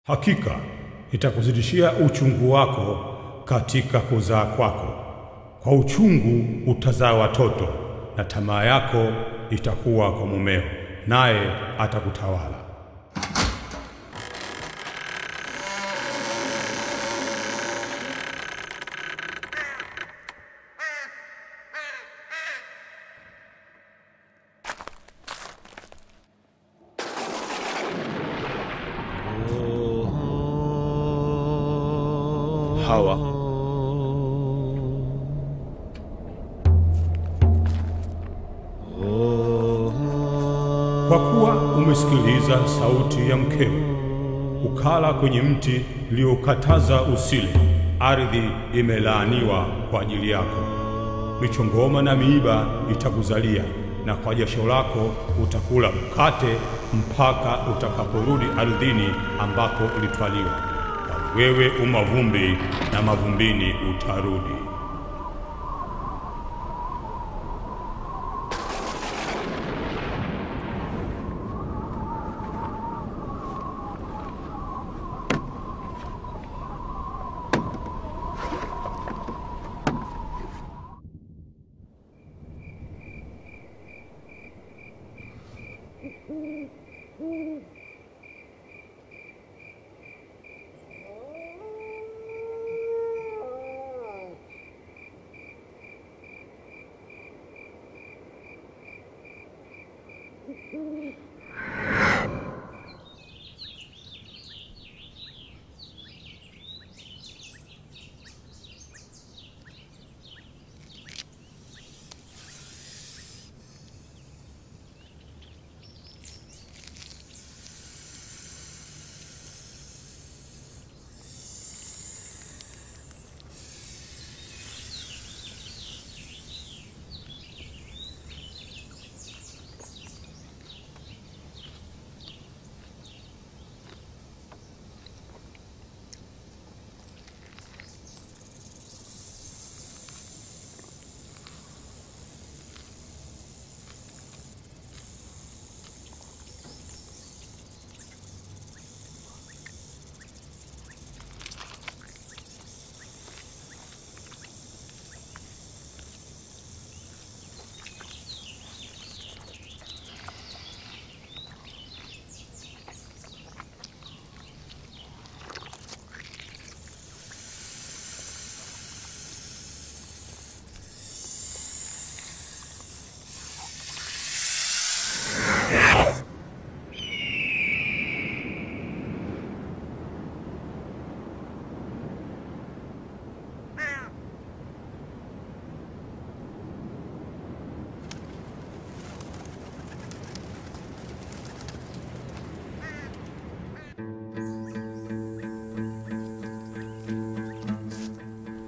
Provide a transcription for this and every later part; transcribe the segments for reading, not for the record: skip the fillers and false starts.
Hakika nitakuzidishia uchungu wako katika kuzaa kwako. Kwa uchungu utazaa watoto, na tamaa yako itakuwa kwa mumeo, naye atakutawala. Hawa, kwa kuwa umesikiliza sauti ya mkeo, ukala kwenye mti uliokataza usile, ardhi imelaaniwa kwa ajili yako. Michongoma na miiba itakuzalia, na kwa jasho lako utakula mkate mpaka utakaporudi ardhini ambako ulitwaliwa. Wewe umavumbi na mavumbini utarudi.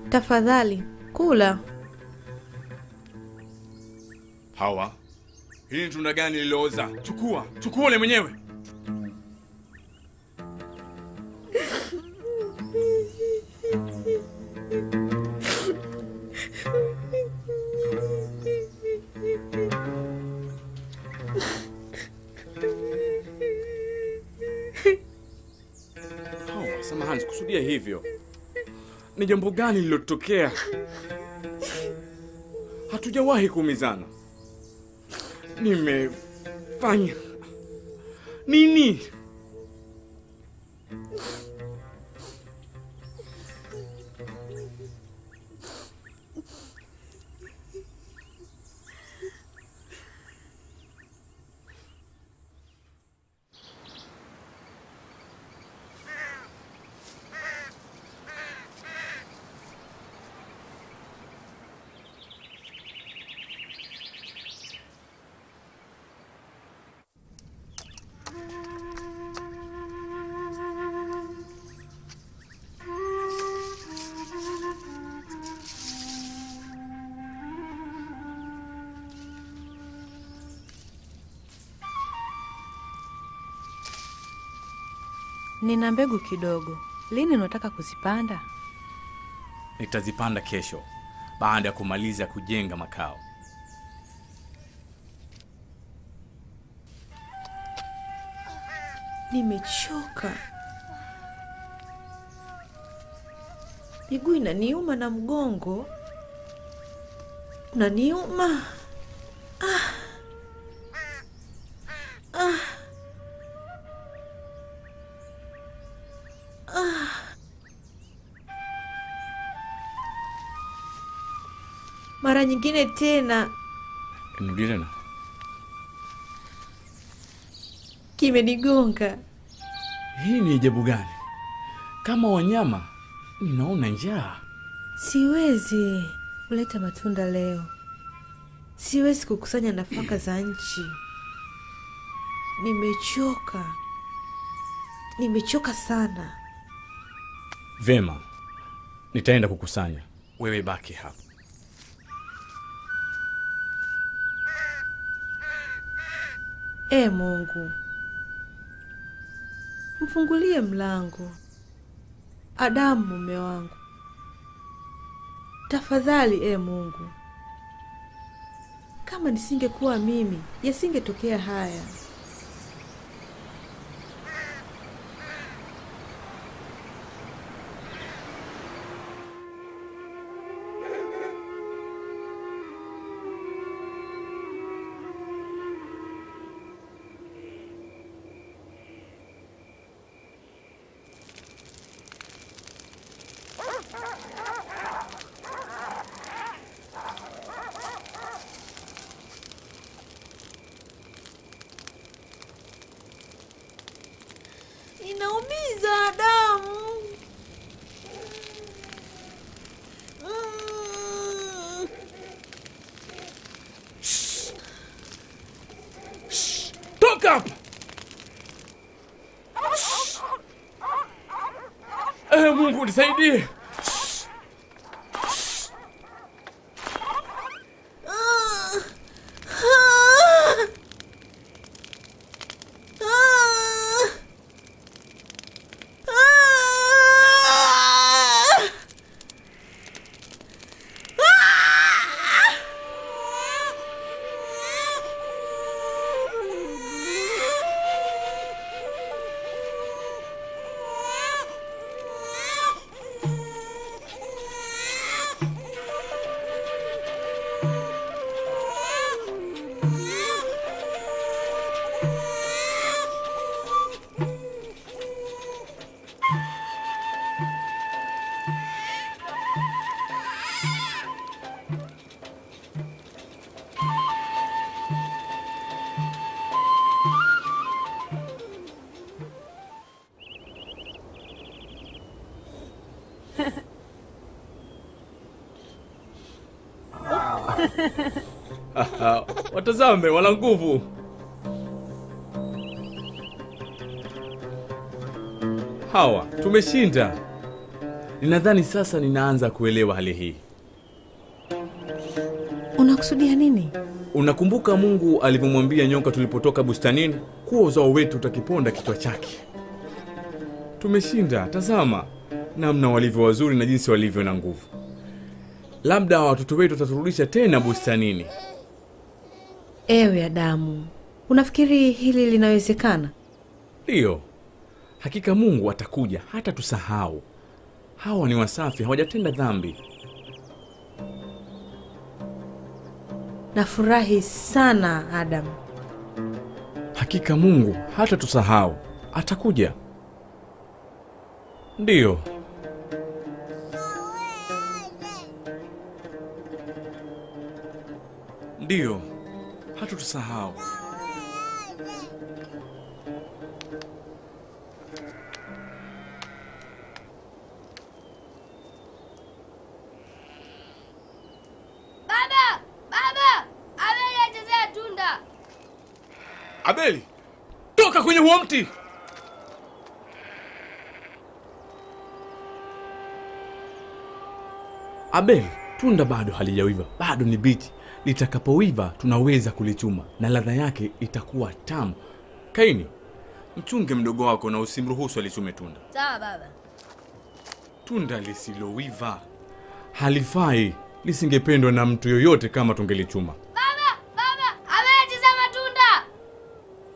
Tafadhali, kula. Hawa, hili ni tunda gani lilooza? Chukua ule mwenyewe. Hawa, samahani, sikusudia hivyo. Ni jambo gani lilotokea? Hatujawahi kuumizana. Nimefanya nini? Nina mbegu kidogo. Lini unataka kuzipanda? Nitazipanda kesho, baada ya kumaliza kujenga makao. Nimechoka. Miguu inaniuma na mgongo unaniuma. Mara nyingine tena. Nirudi tena. Kimenigonga. Hii ni ajabu gani? Kama wanyama, ninaona njaa. Siwezi kuleta matunda leo. Siwezi kukusanya nafaka za nchi. Nimechoka. Nimechoka sana. Vema. Nitaenda kukusanya. Wewe baki hapa. Mungu, mfungulie mlango. Adamu mume wangu. Tafadhali Mungu. Kama nisingekuwa mimi, yasingetokea haya. Inaumiza Adamu. Toka hapa. Mungu nisaidie. Watazame, wana nguvu. Hawa, tumeshinda. Ninadhani sasa ninaanza kuelewa hali hii. Unakusudia nini? Unakumbuka Mungu alivyomwambia nyoka tulipotoka bustanini kuwa uzao wetu utakiponda kichwa chake? Tumeshinda. Tazama namna walivyo wazuri na jinsi walivyo na nguvu. Labda watoto wetu wataturudisha tena bustanini. Adamu, unafikiri hili linawezekana? Ndio. Hakika Mungu atakuja hata tusahau. Hawa ni wasafi, hawajatenda dhambi. Nafurahi sana Adam. Hakika Mungu hata tusahau. Atakuja. Ndio. Ndio. Hata tusahau. Baba, Abeli achezea tunda. Abeli, toka kwenye huo mti. Abeli, tunda bado halijawiva, bado ni bichi. Litakapoiva tunaweza kulichuma na ladha yake itakuwa tamu. Kaini, mchunge mdogo wako na usimruhusu alichume tunda. Sawa baba. Tunda lisilowiva halifai, lisingependwa na mtu yoyote kama tungelichuma. Baba, Abeli achezea matunda.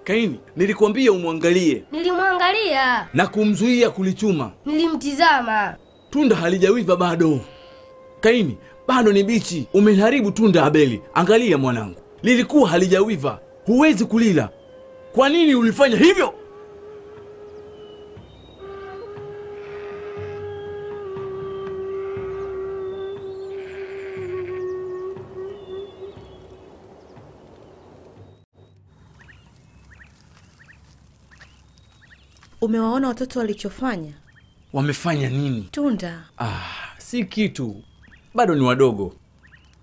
Kaini, nilikwambia umwangalie. Nilimwangalia Na kumzuia kulichuma. Nilimtizama. Tunda halijawiva bado. Kaini, bado ni bichi. Umeliharibu tunda Abeli. Angalia mwanangu, lilikuwa halijawiva. Huwezi kulila. Kwa nini ulifanya hivyo? Umewaona watoto walichofanya? Wamefanya nini? Tunda. Si kitu. Bado ni wadogo.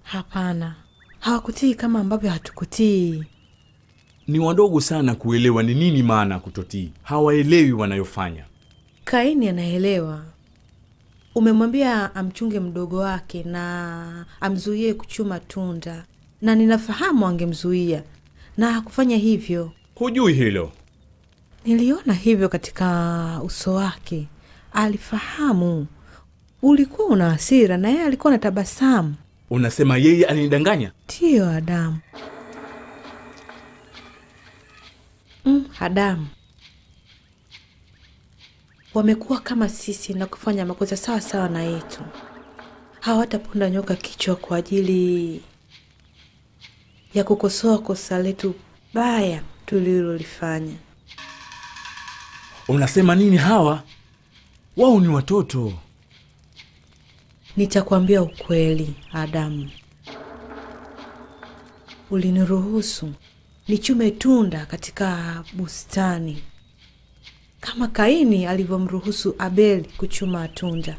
Hapana. Hawakutii kama ambavyo hatukutii. Ni wadogo sana kuelewa ni nini maana kutotii. Hawaelewi wanayofanya. Kaini anaelewa. Umemwambia amchunge mdogo wake na amzuie kuchuma tunda. Na ninafahamu angemzuia. Na hakufanya hivyo. Hujui hilo? Niliona hivyo katika uso wake. Alifahamu. Ulikuwa una hasira na yeye alikuwa na tabasamu. Unasema yeye alinidanganya? Ndiyo, Adamu. Adamu. Wamekuwa kama sisi na kufanya makosa sawa sawa na yetu. Hawataponda nyoka kichwa kwa ajili ya kukosoa kosa letu baya tulilolifanya. Unasema nini hawa? Wao ni watoto. Nitakwambia ukweli, Adamu. Uliniruhusu nichume tunda katika bustani kama Kaini alivyomruhusu Abeli kuchuma tunda.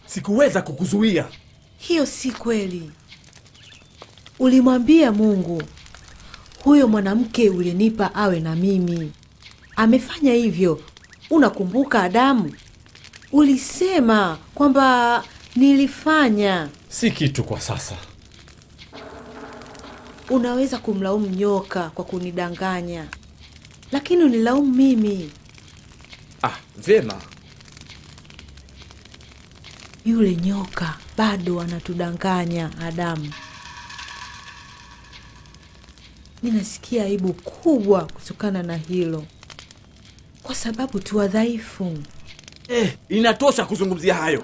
Sikuweza kukuzuia. Hiyo si kweli. Ulimwambia Mungu, huyo mwanamke ulinipa awe na mimi. Amefanya hivyo. Unakumbuka, Adamu? Ulisema kwamba nilifanya. Si kitu kwa sasa. Unaweza kumlaumu nyoka kwa kunidanganya, lakini unilaumu mimi. Vema. Yule nyoka bado anatudanganya, Adamu. Ninasikia aibu kubwa kutokana na hilo, kwa sababu tu wadhaifu. Inatosha kuzungumzia hayo.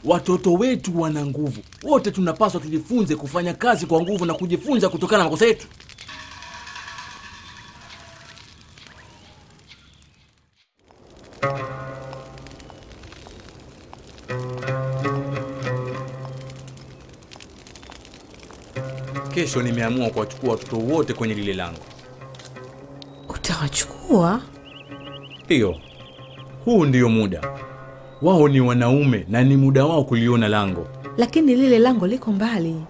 Watoto wetu wana nguvu. Wote tunapaswa tujifunze kufanya kazi kwa nguvu na kujifunza kutokana na makosa yetu. Kesho nimeamua kuwachukua watoto wote kwenye lile lango. Utawachukua? Hiyo. Huu ndio muda. Wao ni wanaume na ni muda wao kuliona lango. Lakini lile lango liko mbali.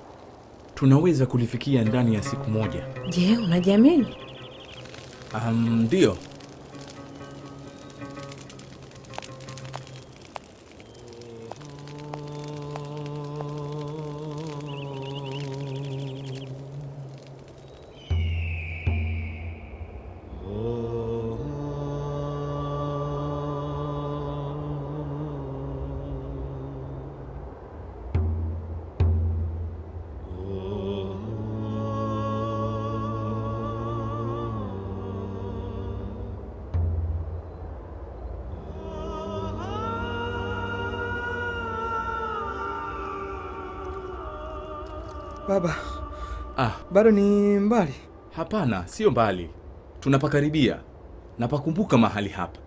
Tunaweza kulifikia ndani ya siku moja. Je, unajiamini? Ndio. Baba. Bado ni mbali? Hapana, sio mbali. Tunapakaribia. Napakumbuka mahali hapa.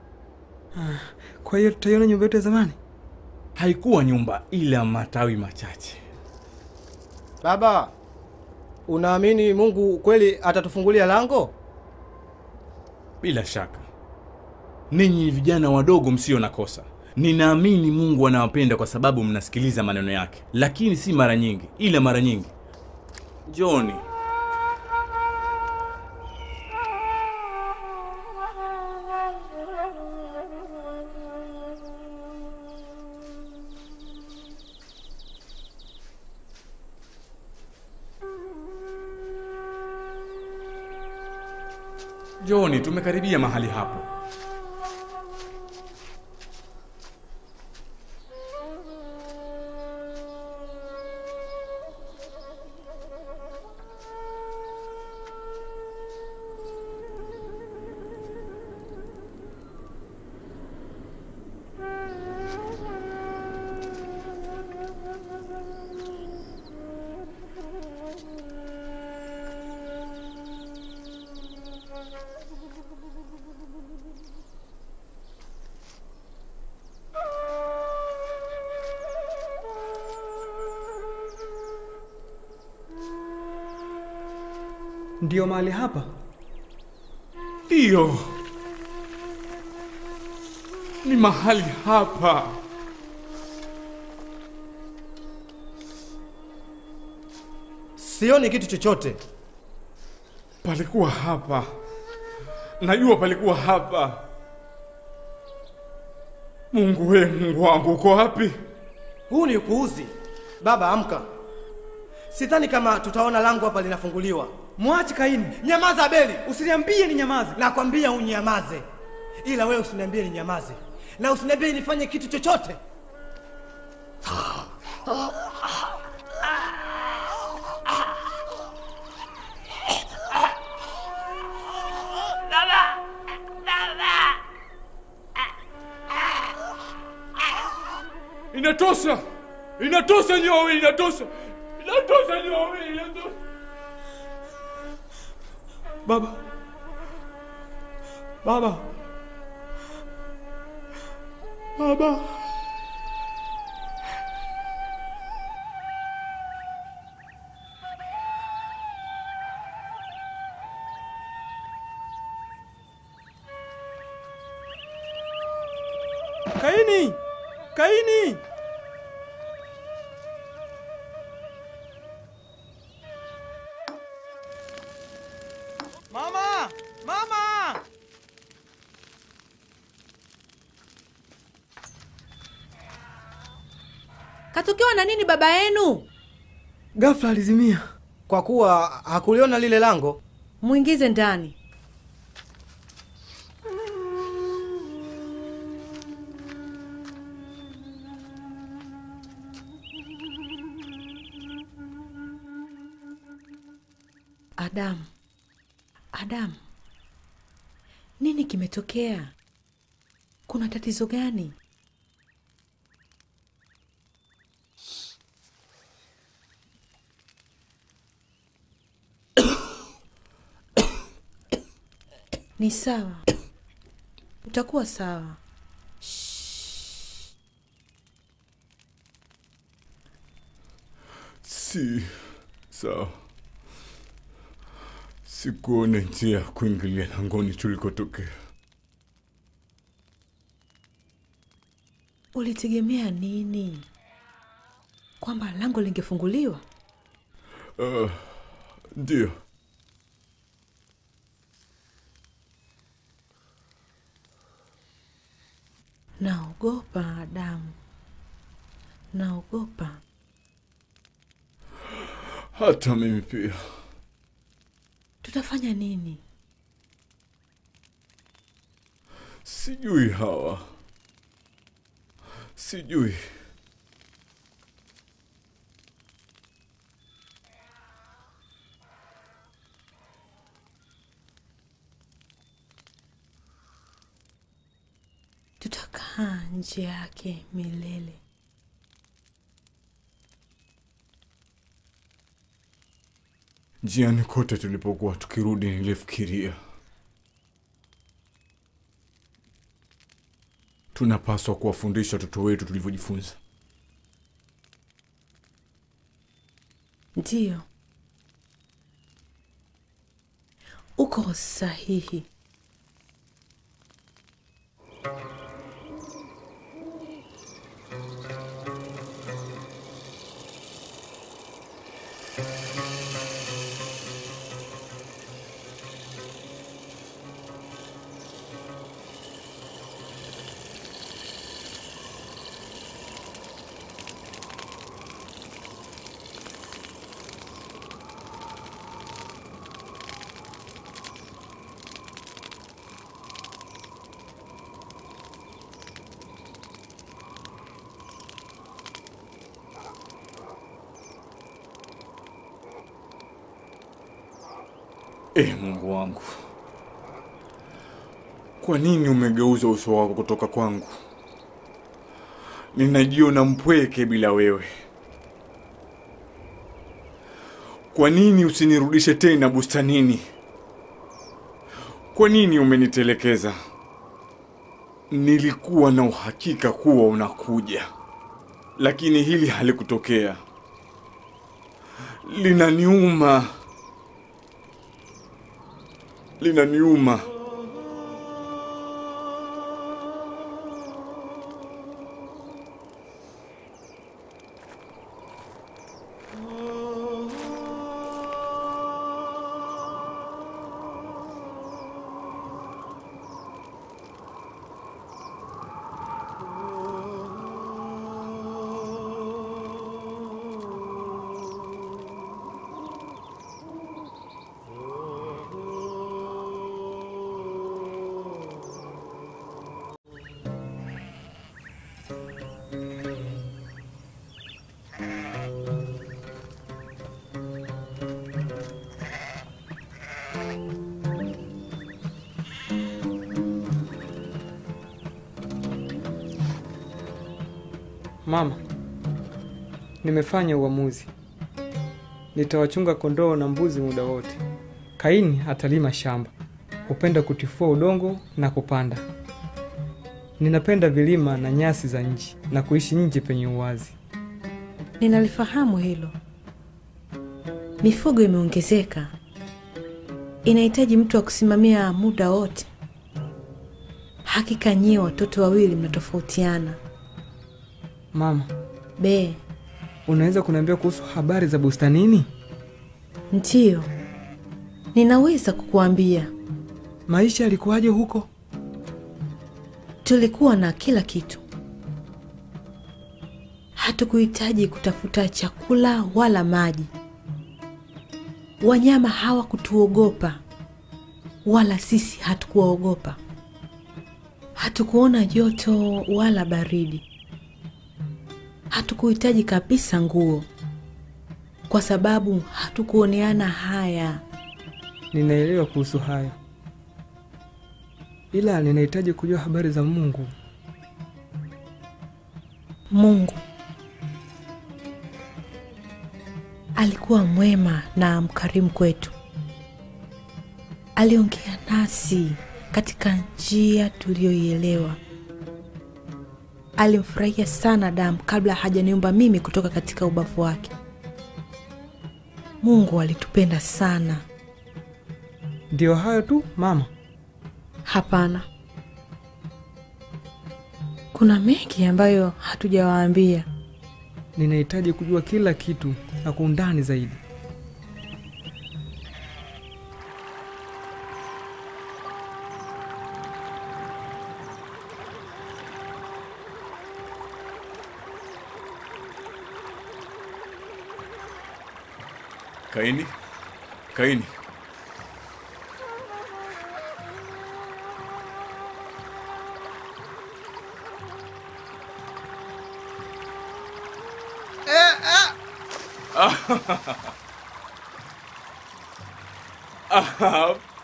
Kwa hiyo tutaiona nyumba yetu ya zamani? Haikuwa nyumba, ila matawi machache. Baba, unaamini Mungu kweli atatufungulia lango? Bila shaka. Ninyi vijana wadogo msio na kosa. Ninaamini Mungu anawapenda kwa sababu mnasikiliza maneno yake. Lakini si mara nyingi, ila mara nyingi. Johnny. Johnny, tumekaribia mahali hapo. Ndiyo mahali hapa? Ndiyo, ni mahali hapa. Sioni kitu chochote. Palikuwa hapa. Najua palikuwa hapa. Mungu wangu, uko wapi? Huu ni upuuzi. Baba, amka. Sidhani kama tutaona lango hapa linafunguliwa. Mwache Kaini. Nyamaza Abeli. Usiniambie ni nyamaze. Nakwambia unyamaze. Ila wewe usiniambie ni nyamaze. Na usiniambie nifanye kitu chochote. Inatosha! Inatosha nyowe, inatosha! Inatosha nyowe, inatosha! Baba. Baba. Baba. Kaini! Kaini! Mama! Mama! Katokewa na nini baba yenu? Ghafla alizimia. Kwa kuwa hakuliona lile lango. Muingize ndani. Adam, nini kimetokea? Kuna tatizo gani? Ni sawa, utakuwa sawa. Si sawa. Sikuona njia ya kuingilia langoni tulikotokea. Ulitegemea nini? Kwamba lango lingefunguliwa? Ndio. Naogopa Adamu. Naogopa. Hata mimi pia. Tutafanya nini? Sijui Hawa. Sijui. Tutakaa nje yake milele. Njiani kote tulipokuwa tukirudi nilifikiria tunapaswa kuwafundisha watoto wetu tulivyojifunza. Ndio. Uko sahihi. Mungu wangu, kwa nini umegeuza uso wako kutoka kwangu? Ninajiona mpweke bila wewe. Kwa nini usinirudishe tena bustanini? Kwa nini umenitelekeza? Nilikuwa na uhakika kuwa unakuja, lakini hili halikutokea. Linaniuma. linaniuma. Mama, nimefanya uamuzi. Nitawachunga kondoo na mbuzi muda wote. Kaini atalima shamba. Hupenda kutifua udongo na kupanda. Ninapenda vilima na nyasi za nje na kuishi nje penye uwazi. Ninalifahamu hilo. Mifugo imeongezeka. Inahitaji mtu wa kusimamia muda wote. Hakika nyie watoto wawili mnatofautiana. Mama, Be, unaweza kuniambia kuhusu habari za bustanini? ndiyo. Ninaweza kukuambia. Maisha yalikuwaje huko? Tulikuwa na kila kitu. Hatukuhitaji kutafuta chakula wala maji. Wanyama hawakutuogopa, wala sisi hatukuwaogopa. Hatukuona joto wala baridi. Hatukuhitaji kabisa nguo, kwa sababu hatukuoneana haya. Ninaelewa kuhusu hayo. Ila ninahitaji kujua habari za Mungu. Mungu alikuwa mwema na mkarimu kwetu. Aliongea nasi katika njia tuliyoielewa. Alimfurahia sana Adamu kabla hajaniumba mimi kutoka katika ubavu wake. Mungu alitupenda sana. Ndio hayo tu, mama? Hapana. Kuna mengi ambayo hatujawaambia. Ninahitaji kujua kila kitu na kwa undani zaidi. Kaini? Kaini?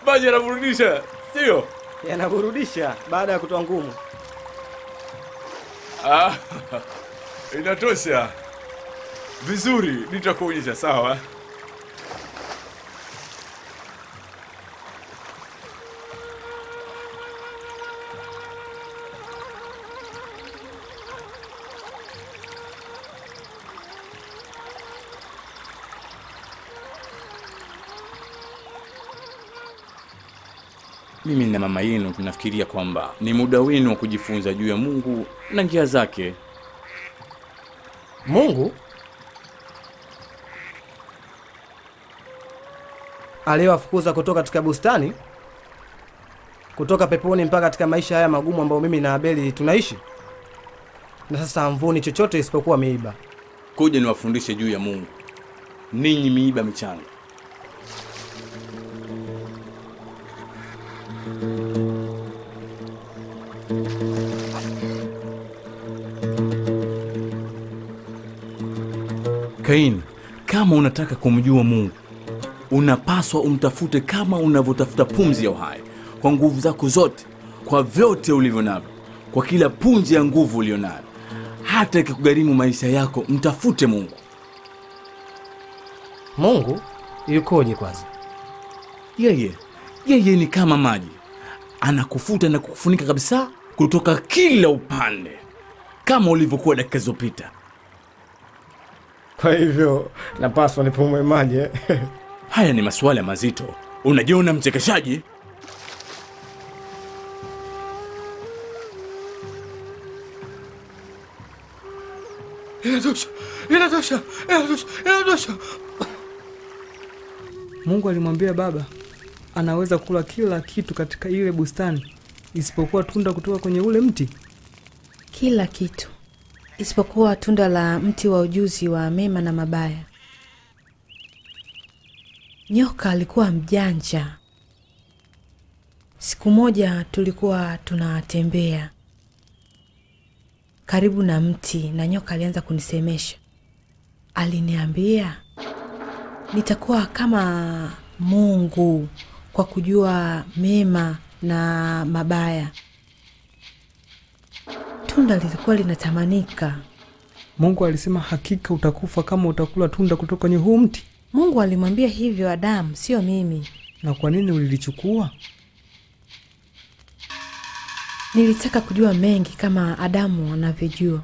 Maji yanaburudisha, sio? Yanaburudisha baada ya kutoa ngumu. Inatosha. Vizuri, nitakuonyesha, sawa? Mimi na mama yenu tunafikiria kwamba ni muda wenu wa kujifunza juu ya Mungu na njia zake. Mungu aliwafukuza kutoka katika bustani, kutoka peponi mpaka katika maisha haya magumu ambayo mimi na Abeli tunaishi. Na sasa hamvuni chochote isipokuwa miiba. Kuja niwafundishe juu ya Mungu. Ninyi miiba michanga. Kaini, kama unataka kumjua Mungu, unapaswa umtafute kama unavyotafuta pumzi ya uhai, kwa nguvu zako zote, kwa vyote ulivyo navyo, kwa kila punje ya nguvu ulionayo. Hata ikikugharimu maisha yako, mtafute Mungu. Mungu yukoje kwanza? Yeye ni kama maji. Anakufuta na kukufunika kabisa kutoka kila upande, kama ulivyokuwa dakika zilizopita. Kwa hivyo napaswa nipumue maji. Haya ni maswala mazito. Unajiona mchekeshaji? Inatosha. Mungu alimwambia baba anaweza kula kila kitu katika ile bustani isipokuwa tunda kutoka kwenye ule mti. Kila kitu isipokuwa tunda la mti wa ujuzi wa mema na mabaya. Nyoka alikuwa mjanja. Siku moja tulikuwa tunatembea karibu na mti na nyoka alianza kunisemesha. Aliniambia nitakuwa kama Mungu kwa kujua mema na mabaya. Tunda lilikuwa linatamanika. Mungu alisema hakika utakufa kama utakula tunda kutoka kwenye huu mti. Mungu alimwambia hivyo Adamu, sio mimi. Na kwa nini ulilichukua? Nilitaka kujua mengi kama Adamu anavyojua,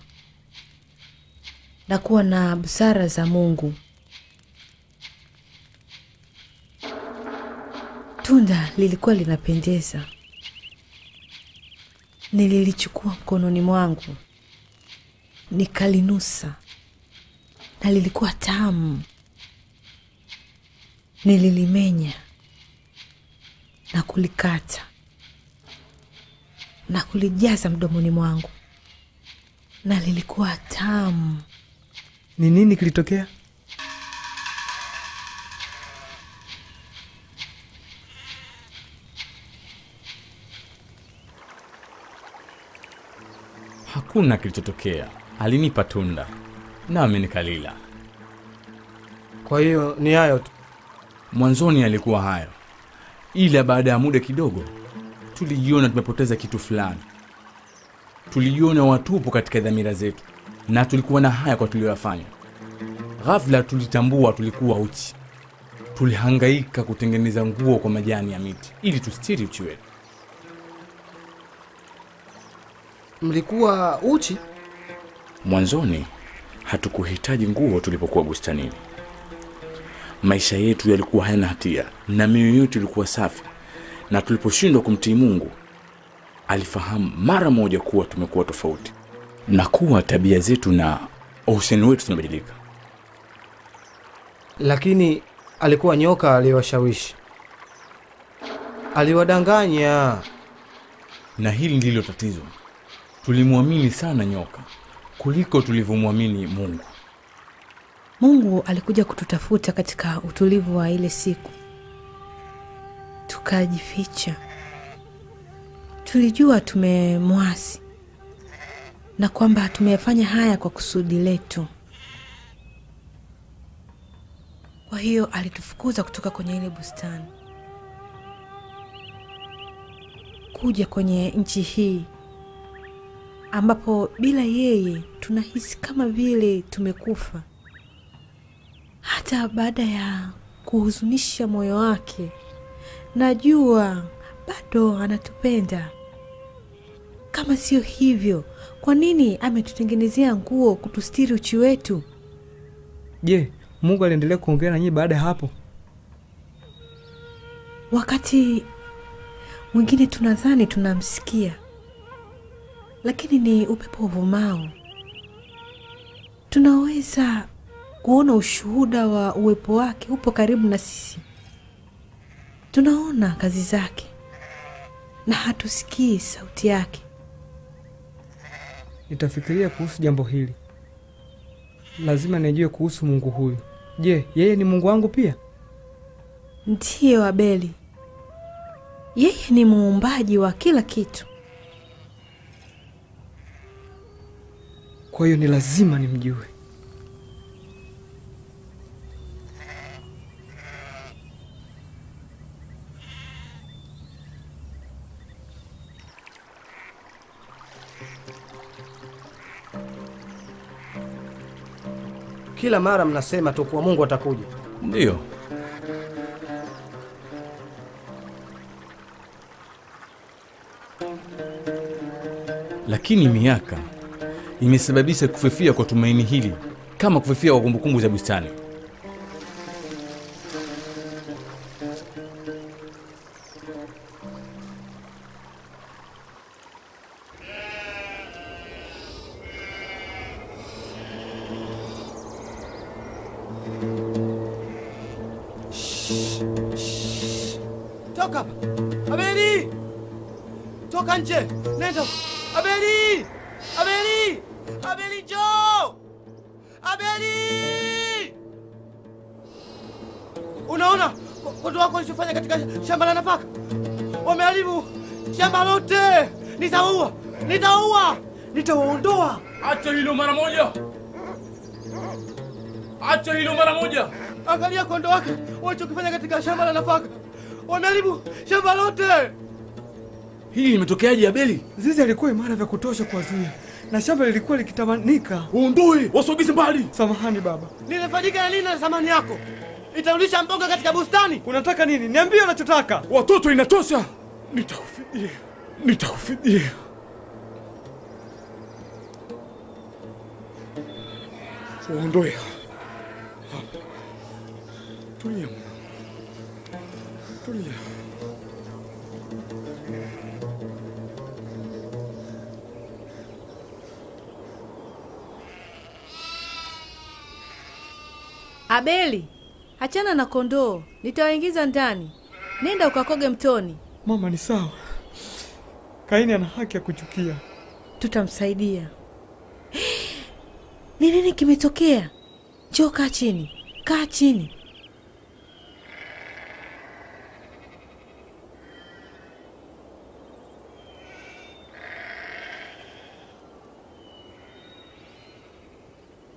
na kuwa na busara za Mungu. Tunda lilikuwa linapendeza. Nililichukua mkononi mwangu, nikalinusa, na lilikuwa tamu. Nililimenya na kulikata na kulijaza mdomoni mwangu, na lilikuwa tamu. Ni nini kilitokea? Hakuna kilichotokea. Alinipa tunda nami nikalila. Kwa hiyo ni hayo tu. Mwanzoni alikuwa hayo, ila baada ya muda kidogo tulijiona tumepoteza kitu fulani. Tulijiona watupu katika dhamira zetu, na tulikuwa na haya kwa tuliyofanya. Ghafla tulitambua tulikuwa uchi. Tulihangaika kutengeneza nguo kwa majani ya miti ili tustiri uchi wetu. Mlikuwa uchi? Mwanzoni hatukuhitaji nguo tulipokuwa bustanini. Maisha yetu yalikuwa hayana hatia na mioyo yetu ilikuwa safi, na tuliposhindwa kumtii Mungu, alifahamu mara moja kuwa tumekuwa tofauti na kuwa tabia zetu na uhusiano wetu zimebadilika. Lakini alikuwa nyoka aliyewashawishi. Aliwadanganya. Na hili ndilo tatizo. Tulimwamini sana nyoka kuliko tulivyomwamini Mungu. Mungu alikuja kututafuta katika utulivu wa ile siku. Tukajificha. Tulijua tumemwasi na kwamba tumeyafanya haya kwa kusudi letu. Kwa hiyo alitufukuza kutoka kwenye ile bustani, kuja kwenye nchi hii ambapo bila yeye tunahisi kama vile tumekufa. Hata baada ya kuhuzunisha moyo wake, najua bado anatupenda. Kama sio hivyo, kwa nini ametutengenezea nguo kutustiri uchi wetu? Je, Mungu aliendelea kuongea na nyinyi baada ya hapo? Wakati mwingine tunadhani tunamsikia, lakini ni upepo uvumao. Tunaweza kuona ushuhuda wa uwepo wake upo karibu na sisi. Tunaona kazi zake na hatusikii sauti yake. Nitafikiria kuhusu jambo hili. Lazima nijue kuhusu Mungu huyu. Je, yeye ni Mungu wangu pia? Ndiyo Abeli. Yeye ni muumbaji wa kila kitu. Kwa hiyo ni lazima nimjue. Kila mara mnasema tu kuwa Mungu atakuja. Ndiyo. Lakini miaka imesababisha kufifia kwa tumaini hili, kama kufifia kwa kumbukumbu za bustani. toka hapa. Abeli! Toka nje. Nenda. Abeli! Abeli! Abeli njoo! Abeli! Unaona kondoo wako walichofanya katika shamba la nafaka? Wameharibu shamba lote. Nitawaondoa. Acha hilo mara moja. Acha hilo mara moja. Angalia kondoo wake walichokifanya katika shamba la nafaka. Wameharibu shamba lote. Hili limetokeaje Abeli? Zizi alikuwa imara vya kutosha kuwazuia na shamba lilikuwa likitamanika. Uondoe, wasogeze mbali. Samahani baba. Ninafanyika na nini na zamani yako? Itarudisha mboga katika bustani? Unataka nini? Niambie unachotaka. Watoto inatosha. Nitakufidia. Uondoe. Tulia. Abeli, achana na kondoo. Nitawaingiza ndani. Nenda ukakoge mtoni. Mama ni sawa. Kaini ana haki ya kuchukia. Tutamsaidia. Ni nini kimetokea? Njoo kaa chini. Kaa chini.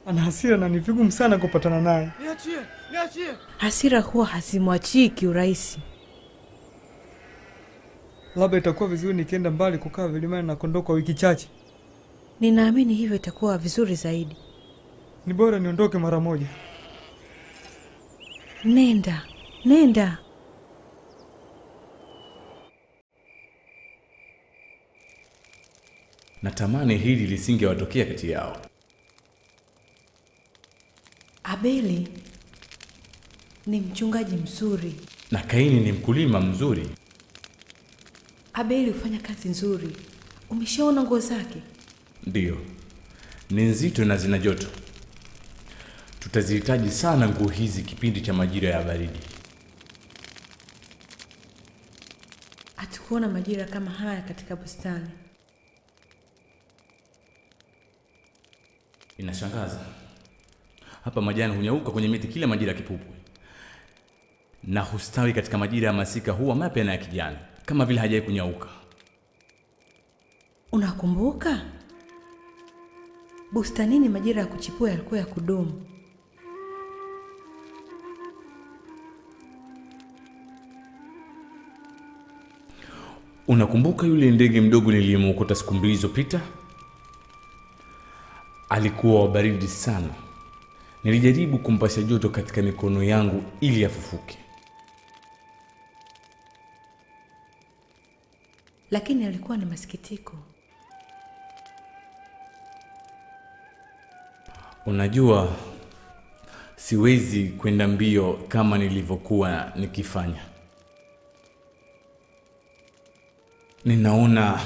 Ana hasira na ni vigumu sana kupatana naye. Niachie. Hasira huwa hazimwachii kiurahisi. Labda itakuwa vizuri nikienda mbali kukaa vilimani na kondoo kwa wiki chache. Ninaamini hivyo itakuwa vizuri zaidi. Ni bora niondoke mara moja. Nenda. Natamani hili lisingewatokea kati yao. Abeli ni mchungaji mzuri. Na Kaini ni mkulima mzuri. Abeli hufanya kazi nzuri. Umeshaona nguo zake? Ndiyo. Ni nzito na zina joto. Tutazihitaji sana nguo hizi kipindi cha majira ya baridi. Hatukuona majira kama haya katika bustani. Inashangaza. Hapa majani hunyauka kwenye miti kila majira kipupwe. Na hustawi katika majira ya masika huwa mapya na ya kijani, kama vile hajawahi kunyauka. Unakumbuka? Bustanini majira ya kuchipua yalikuwa ya kudumu. Unakumbuka yule ndege mdogo niliyemwokota siku mbili zilizopita? Alikuwa wa baridi sana. Nilijaribu kumpasha joto katika mikono yangu ili afufuke. Lakini alikuwa na masikitiko. Unajua, siwezi kwenda mbio kama nilivyokuwa nikifanya. Ninaona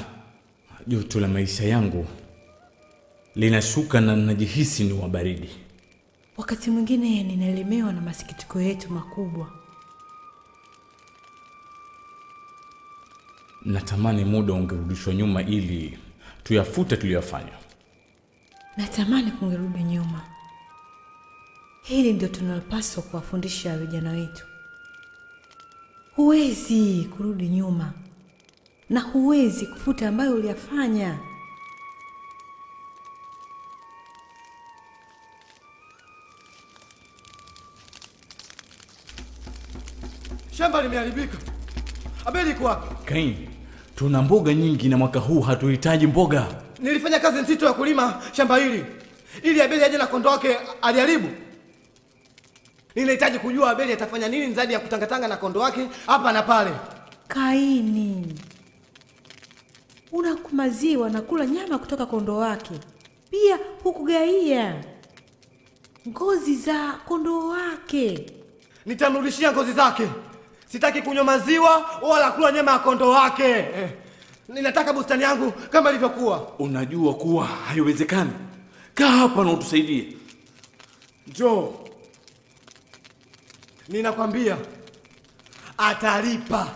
joto la maisha yangu linashuka na najihisi ni wa baridi. Wakati mwingine ninaelemewa na masikitiko yetu makubwa. Natamani muda ungerudishwa nyuma ili tuyafute tuliyofanya. Natamani kungerudi nyuma. Hili ndio tunalopaswa kuwafundisha vijana wetu. Huwezi kurudi nyuma. Na huwezi kufuta ambayo uliyafanya. Shamba limeharibika. Abeli iko wapi? Kaini, tuna mboga nyingi na mwaka huu hatuhitaji mboga. Nilifanya kazi nzito ya kulima shamba hili ili Abeli aje na kondoo wake aliharibu. Ninahitaji kujua Abeli atafanya nini zaidi ya kutangatanga na kondoo wake hapa na pale. Kaini, unakumaziwa na kula nyama kutoka kondoo wake. Pia hukugaia ngozi za kondoo wake. Nitamrudishia ngozi zake. Sitaki kunywa maziwa wala kula nyama ya kondoo wake. Ninataka bustani yangu kama ilivyokuwa. Unajua kuwa haiwezekani. Kaa hapa na utusaidie. Njoo. Ninakwambia atalipa.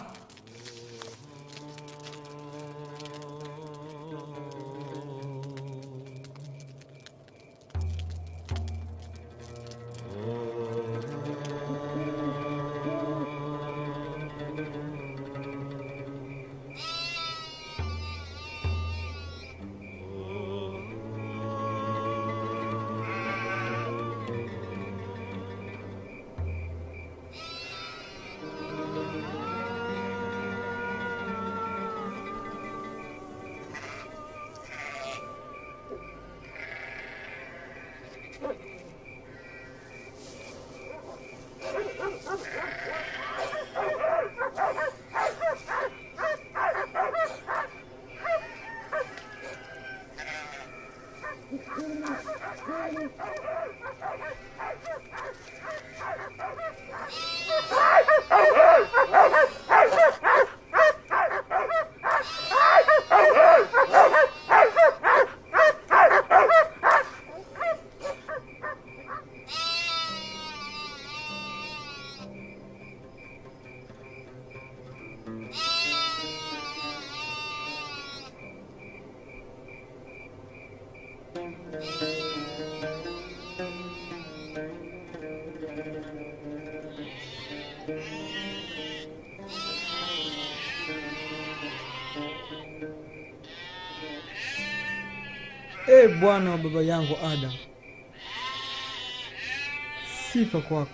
Bwana wa baba yangu Adam, sifa kwako.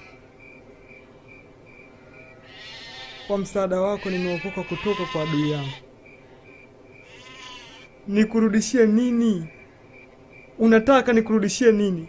Kwa msaada wako nimeokoka kutoka kwa adui yangu. Nikurudishie nini? Unataka nikurudishie nini?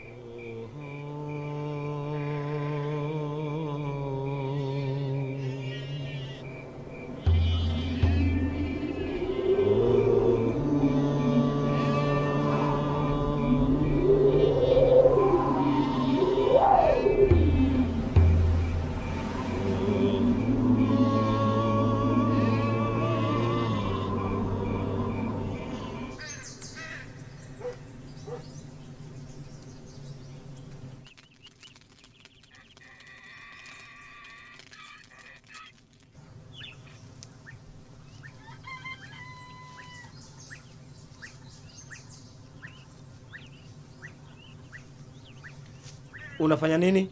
Unafanya nini?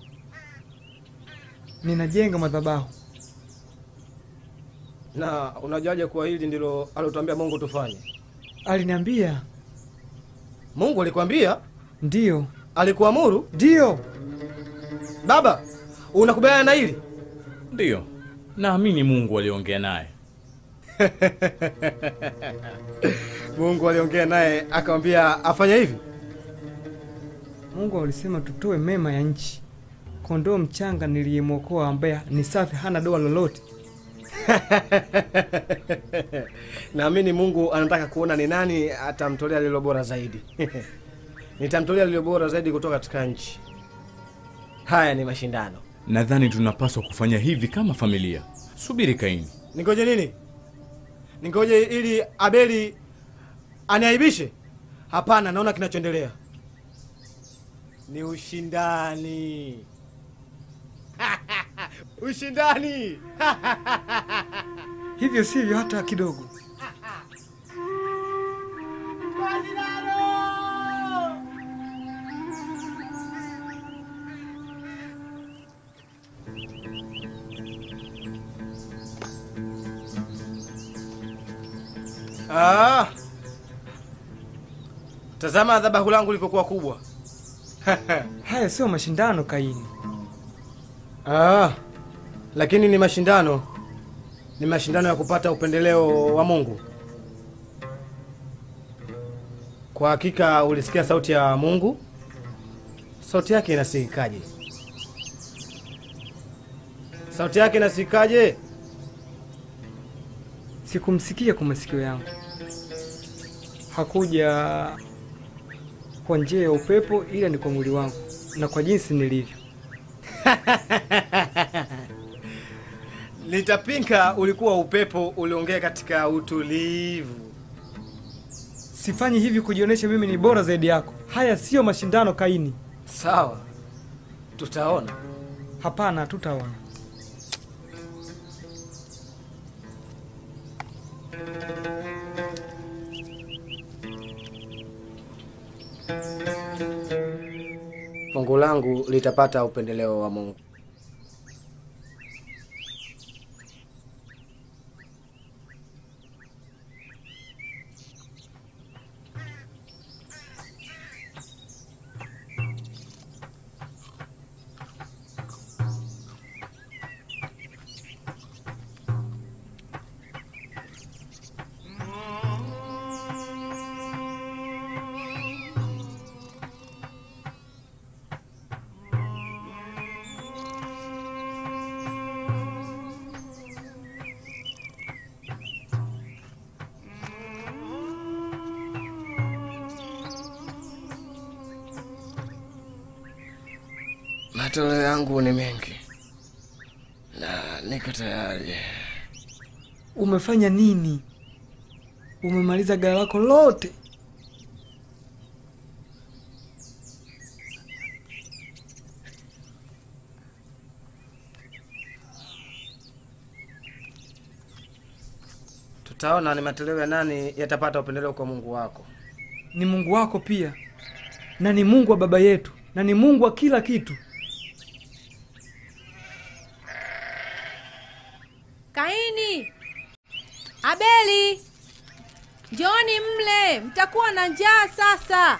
Ninajenga madhabahu. Na unajuaje kuwa hili ndilo alotuambia Mungu tufanye? Aliniambia. Mungu alikwambia? Ndiyo. Alikuamuru? Ndiyo. Baba, unakubaliana na hili? Ndiyo. Naamini Mungu aliongea naye. Mungu aliongea naye akamwambia afanye hivi? Mungu alisema tutoe mema ya nchi. Kondoo mchanga niliyemwokoa ambaye ni safi, hana doa lolote. Naamini Mungu anataka kuona ni nani atamtolea lilo bora zaidi. Nitamtolea lilo bora zaidi kutoka katika nchi. Haya ni mashindano. Nadhani tunapaswa kufanya hivi kama familia. Subiri Kaini. Ningoje nini? Ningoje ili Abeli aniaibishe? Hapana, naona kinachoendelea ni ushindani. Ushindani. Hivyo sivyo hata kidogo. Tazama dhabahu langu lilivyokuwa kubwa. Haya sio mashindano Kaini. Lakini ni mashindano. Ni mashindano ya kupata upendeleo wa Mungu. Kwa hakika ulisikia sauti ya Mungu? Sauti yake inasikikaje? Sauti yake inasikikaje? Sikumsikia kwa masikio yangu. Hakuja kwa njia ya upepo, ila ni kwa mwili wangu na kwa jinsi nilivyo. Nitapinga ulikuwa upepo uliongea katika utulivu. Sifanyi hivi kujionyesha mimi ni bora zaidi yako. Haya sio mashindano Kaini. Sawa. Tutaona. Hapana, tutaona. Fungu langu litapata upendeleo wa Mungu. Matoleo yangu ni mengi na niko tayari. Umefanya nini? Umemaliza gari lako lote? Tutaona ni matoleo ya nani yatapata upendeleo kwa Mungu wako. Ni Mungu wako pia, na ni Mungu wa baba yetu, na ni Mungu wa kila kitu. Kaini, Abeli, njooni mle, mtakuwa na njaa sasa.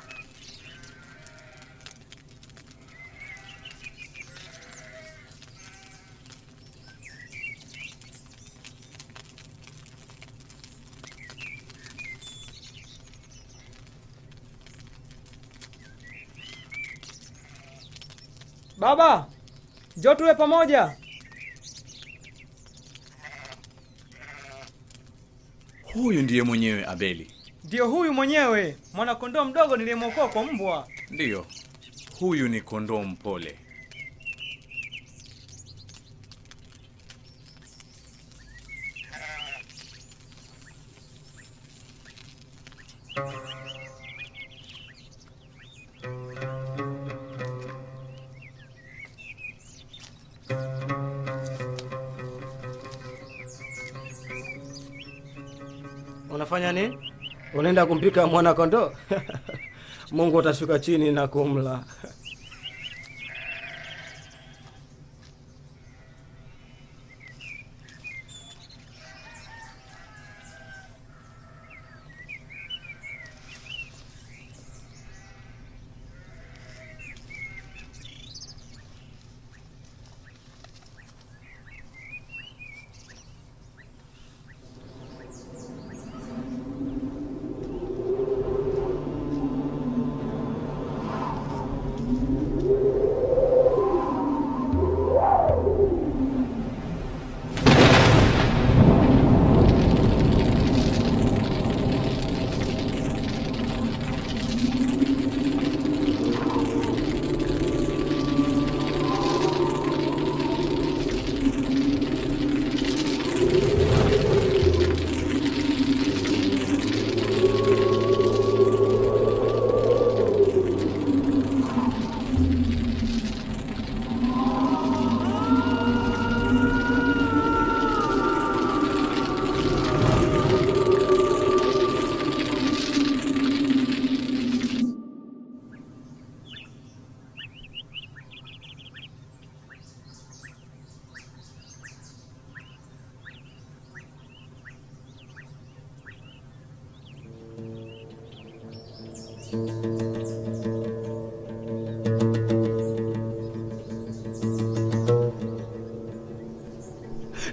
Baba, njoo tule pamoja. Huyu ndiye mwenyewe Abeli. Ndio huyu mwenyewe, mwana kondoo mdogo niliyemwokoa kwa mbwa. Ndiyo, huyu ni kondoo mpole. Unafanya nini? Unaenda kumpika mwana kondoo? Mungu utashuka chini na kumla.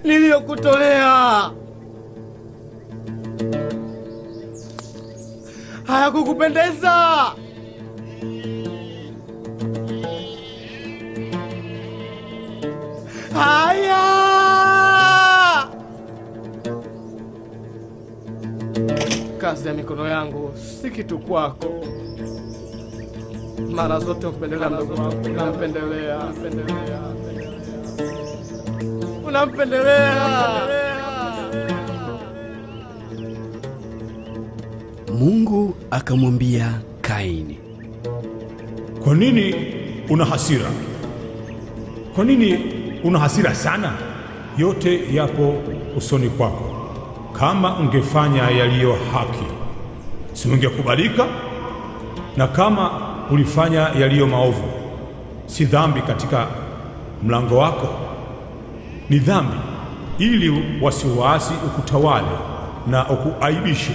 Niliyokutolea hayakukupendeza. Haya, kazi ya mikono yangu si kitu kwako. Mara zote unapendelea mdogo wako, unampendelea. Mungu akamwambia Kaini, kwa nini una hasira? Kwa nini una hasira sana? Yote yapo usoni kwako. Kama ungefanya yaliyo haki, si ungekubalika? Na kama ulifanya yaliyo maovu, si dhambi katika mlango wako? Ni dhambi ili wasiwaasi ukutawale na ukuaibishe,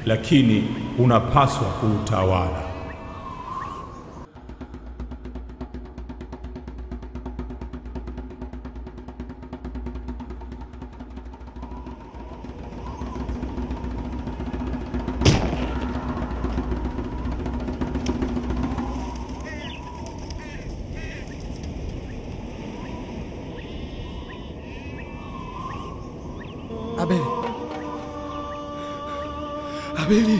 lakini unapaswa kuutawala. Abeli. Abeli.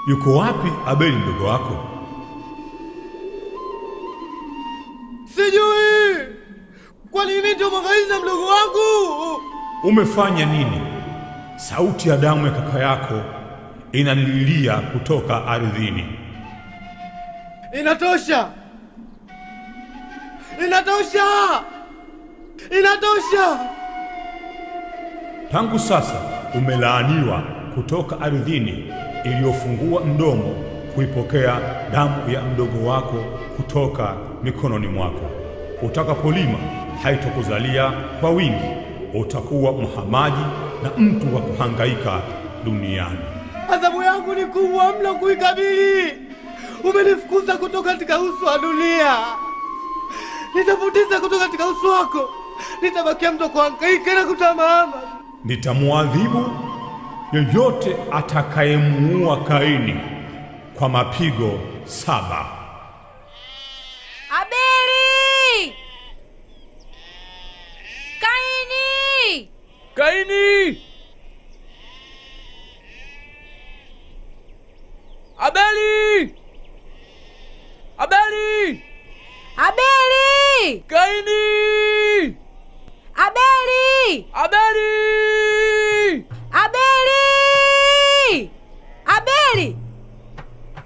Yuko wapi Abeli mdogo wako? Sijui. Kwa nini ndio mwangaliza mdogo wangu? Umefanya nini? Sauti ya damu ya kaka yako inanililia kutoka ardhini. Inatosha. Inatosha. Inatosha. Tangu sasa umelaaniwa kutoka ardhini iliyofungua mdomo kuipokea damu ya mdogo wako kutoka mikononi mwako. Utakapolima haitokuzalia kwa wingi, utakuwa mhamaji na mtu wa kuhangaika duniani. Adhabu yangu ni kubwa mno kuikabili. Umenifukuza kutoka katika uso wa dunia. Nitapoteza kutoka katika uso wako. Nitabakia mtu kuhangaika na kutamama. Nitamuadhibu yeyote atakayemuua Kaini kwa mapigo 7. Abeli! Kaini! Kaini! Abeli! Abeli! Abeli! Kaini! Abeli! Abeli! Abeli! Abeli!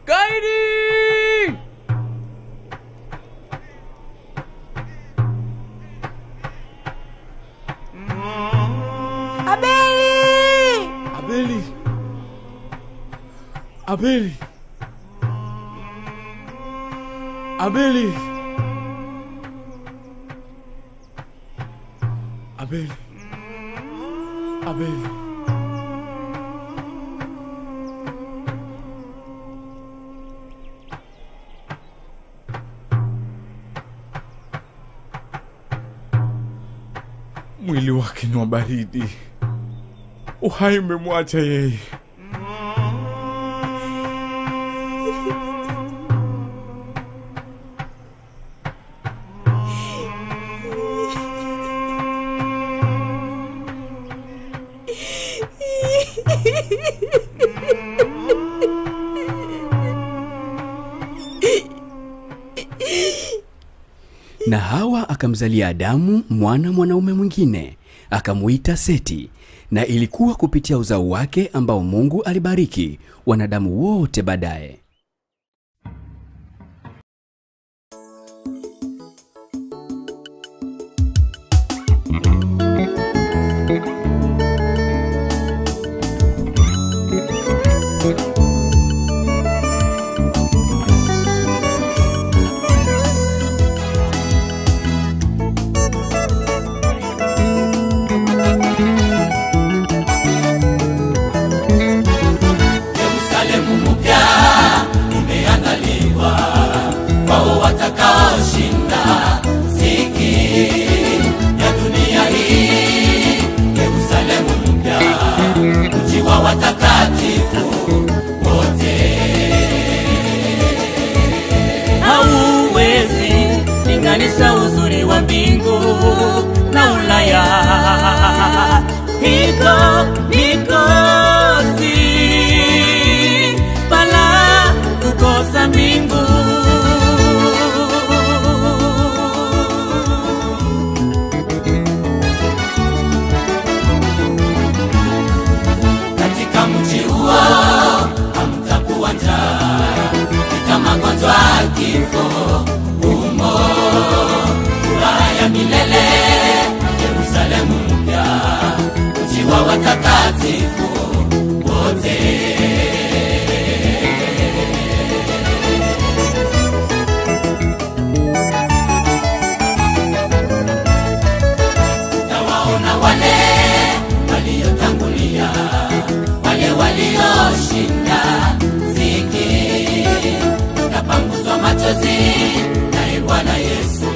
Kaini! Abeli! Abeli! Abeli! Abeli! Abeli! Abeli! Mwili wake ni wa baridi. Uhai umemwacha yeye. Na Hawa akamzalia Adamu mwanaume mwingine, akamuita Seti, na ilikuwa kupitia uzao wake ambao Mungu alibariki wanadamu wote baadaye. Linganisha uzuri wa mbingu na Ulaya. Mikosi bala kukosa mbingu. Katika mji huo hamtakuwa njaa, vita, magonjwa, kifo, furaha ya milele. Yerusalemu mpya, mji wa watakatifu wote. Utawaona wale waliotangulia, wale walioshinda ziki, utapanguzwa machozi naye Bwana Yesu,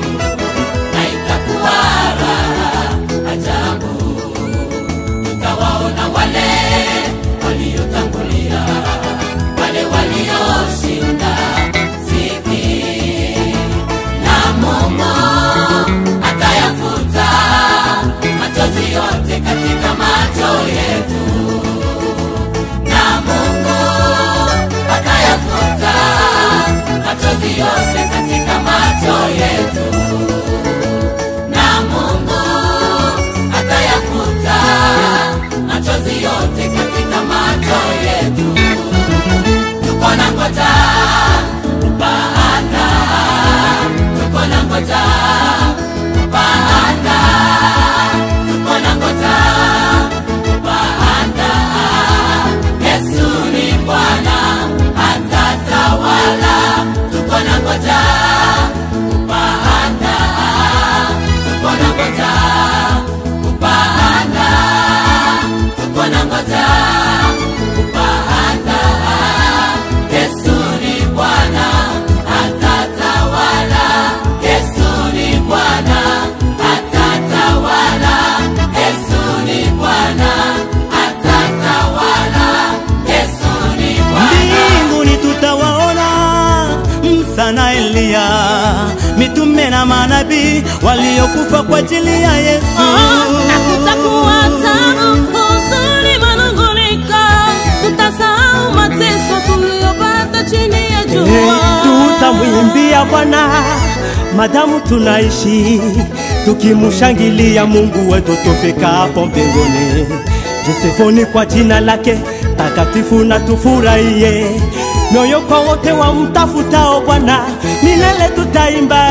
na itakuwa raha ajabu. Tutawaona wale waliotangulia, wale walioshinda ziki, na Mungu atayafuta machozi yote katika macho yetu, na Mungu machozi yote katika macho yetu, na Mungu atayafuta machozi yote katika macho yetu. Tuko na ngoja kupanda, tuko na ngoja kupanda, tuko na ngoja kupanda. Yesu ni Bwana atatawala. Tuko na ngoja kupanda, tuko na ngoja kupanda, tuko na ngoja kupanda. Yesu ni Bwana atatawala. Yesu ni Bwana atatawala. Yesu ni Bwana atatawala. Yesu ni Bwana. Mbinguni tutawaona Musa na Elia, mitume na manabii waliokufa kwa ajili ya Yesu. Na kutakuwa tabu, huzuni, manunguniko, tutasahau mateso tuliyopata chini ya jua. Tutamwimbia Bwana madamu tunaishi, tukimushangilia Mungu wetu tufika hapo mbinguni. Josefoni kwa jina lake takatifu na tufurahie, moyo kwa wote wamtafutao Bwana, milele tutaimba.